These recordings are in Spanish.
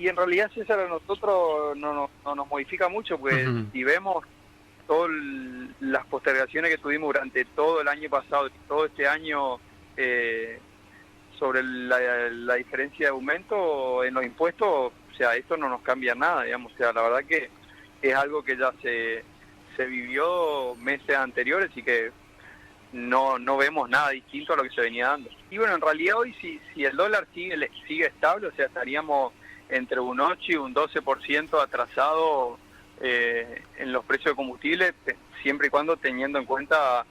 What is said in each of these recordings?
Y en realidad, César, a nosotros no nos modifica mucho, pues si vemos todas las postergaciones que tuvimos durante todo el año pasado y todo este año sobre la diferencia de aumento en los impuestos, o sea, esto no nos cambia nada, digamos. O sea, la verdad que es algo que ya se vivió meses anteriores y que no vemos nada distinto a lo que se venía dando. Y bueno, en realidad hoy si el dólar sigue estable, o sea, estaríamos entre un 8 y un 12% atrasado en los precios de combustible, siempre y cuando teniendo en cuenta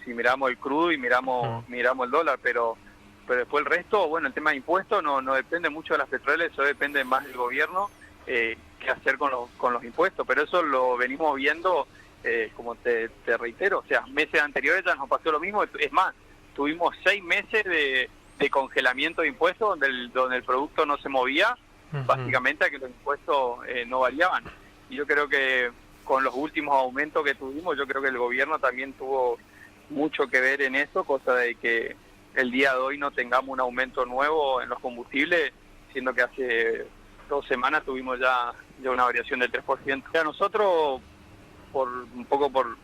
si miramos el crudo y miramos el dólar, pero después el resto, bueno, el tema de impuestos no depende mucho de las petroleras, eso depende más del gobierno qué hacer con los impuestos, pero eso lo venimos viendo, como te reitero, o sea, meses anteriores ya nos pasó lo mismo, es más, tuvimos 6 meses de congelamiento de impuestos donde el producto no se movía, básicamente a que los impuestos no variaban. Y yo creo que con los últimos aumentos que tuvimos, yo creo que el gobierno también tuvo mucho que ver en eso, cosa de que el día de hoy no tengamos un aumento nuevo en los combustibles, siendo que hace 2 semanas tuvimos ya una variación del 3%. O sea, nosotros, un poco por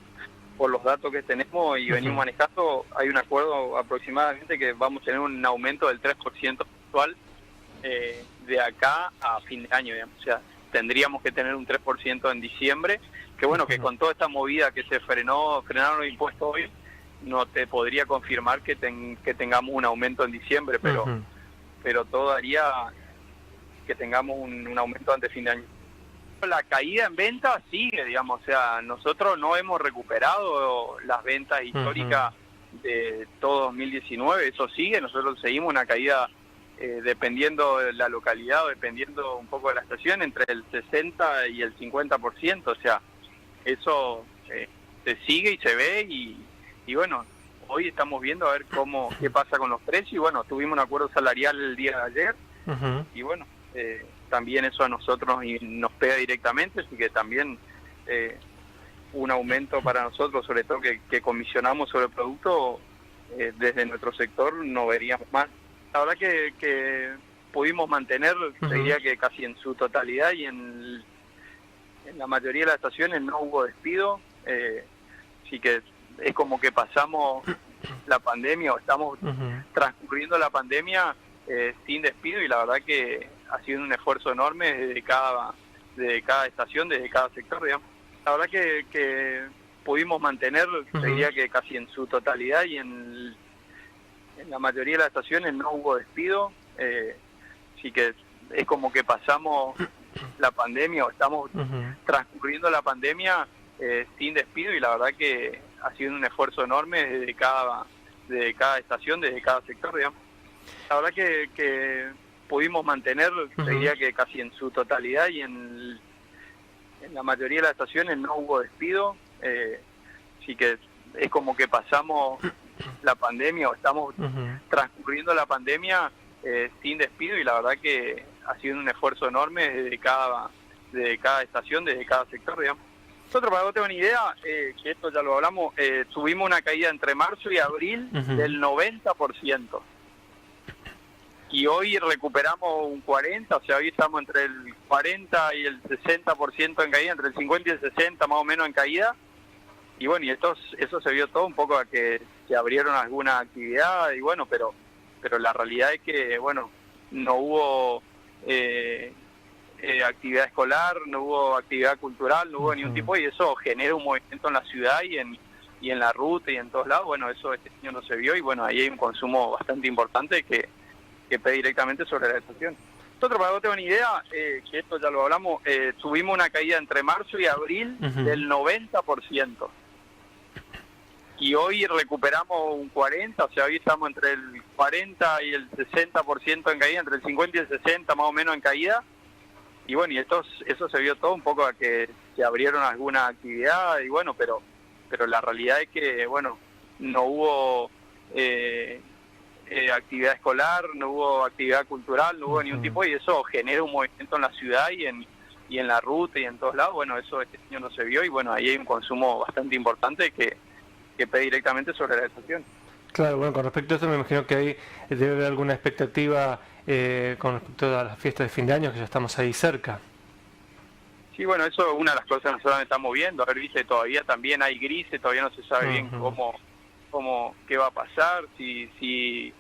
los datos que tenemos y venimos manejando, hay un acuerdo aproximadamente que vamos a tener un aumento del 3% actual de acá a fin de año, digamos. O sea, tendríamos que tener un 3% en diciembre, que bueno, que con toda esta movida que se frenaron los impuestos hoy, no te podría confirmar que tengamos un aumento en diciembre, pero todo haría que tengamos un aumento antes de fin de año. La caída en ventas sigue, digamos, o sea, nosotros no hemos recuperado las ventas históricas de todo 2019, eso sigue, nosotros seguimos una caída dependiendo de la localidad o dependiendo un poco de la estación, entre el 60 y el 50%, o sea, eso se sigue y se ve y bueno, hoy estamos viendo a ver qué pasa con los precios y bueno, tuvimos un acuerdo salarial el día de ayer y bueno, también eso a nosotros nos pega directamente, así que también un aumento para nosotros, sobre todo que comisionamos sobre el producto, desde nuestro sector no veríamos más. La verdad que pudimos mantener, diría que casi en su totalidad y en la mayoría de las estaciones no hubo despido, así que es como que pasamos la pandemia o estamos transcurriendo la pandemia sin despido y la verdad que ha sido un esfuerzo enorme desde cada estación, desde cada sector, digamos. La verdad que pudimos mantener, diría que casi en su totalidad y en la mayoría de las estaciones no hubo despido, así que es como que pasamos la pandemia o estamos transcurriendo la pandemia sin despido y la verdad que ha sido un esfuerzo enorme desde cada estación, desde cada sector, digamos. La verdad que pudimos mantener, diría que casi en su totalidad y en la mayoría de las estaciones no hubo despido, así que es como que pasamos la pandemia o estamos transcurriendo la pandemia sin despido y la verdad que ha sido un esfuerzo enorme desde cada estación, desde cada sector, digamos. Nosotros, para que vos tengas una idea, que esto ya lo hablamos, tuvimos una caída entre marzo y abril del 90%. Y hoy recuperamos un 40%, o sea, hoy estamos entre el 40 y el 60% en caída, entre el 50 y el 60 más o menos en caída. Y bueno, y eso se vio todo un poco a que se abrieron algunas actividades, y bueno, pero la realidad es que, bueno, no hubo actividad escolar, no hubo actividad cultural, no hubo ningún tipo, y eso genera un movimiento en la ciudad y en la ruta y en todos lados. Bueno, eso este año no se vio y bueno, ahí hay un consumo bastante importante que pega directamente sobre la estación. Nosotros, para que vos tengas una idea, que esto ya lo hablamos, tuvimos una caída entre marzo y abril del 90%. Y hoy recuperamos un 40%, o sea, hoy estamos entre el 40 y el 60% en caída, entre el 50 y el 60 más o menos en caída. Y bueno, y eso se vio todo un poco a que se abrieron algunas actividades, y bueno, pero la realidad es que, bueno, no hubo actividad escolar, no hubo actividad cultural, no hubo ningún tipo, y eso genera un movimiento en la ciudad y en la ruta y en todos lados. Bueno, eso este año no se vio y bueno, ahí hay un consumo bastante importante que pega directamente sobre la estación. Claro, bueno, con respecto a eso me imagino que ahí debe haber alguna expectativa con respecto a las fiestas de fin de año, que ya estamos ahí cerca. Sí, bueno, eso es una de las cosas que nosotros estamos viendo. A ver, viste, todavía también hay grises, todavía no se sabe bien qué va a pasar, si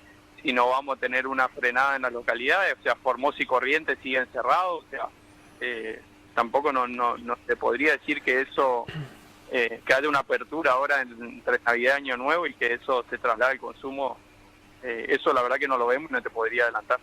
no vamos a tener una frenada en las localidades. O sea, Formosa y Corrientes siguen cerrados. O sea, tampoco no se podría decir que eso, que haya una apertura ahora entre Navidad y Año Nuevo y que eso se traslade al consumo. Eso la verdad que no lo vemos y no te podría adelantar.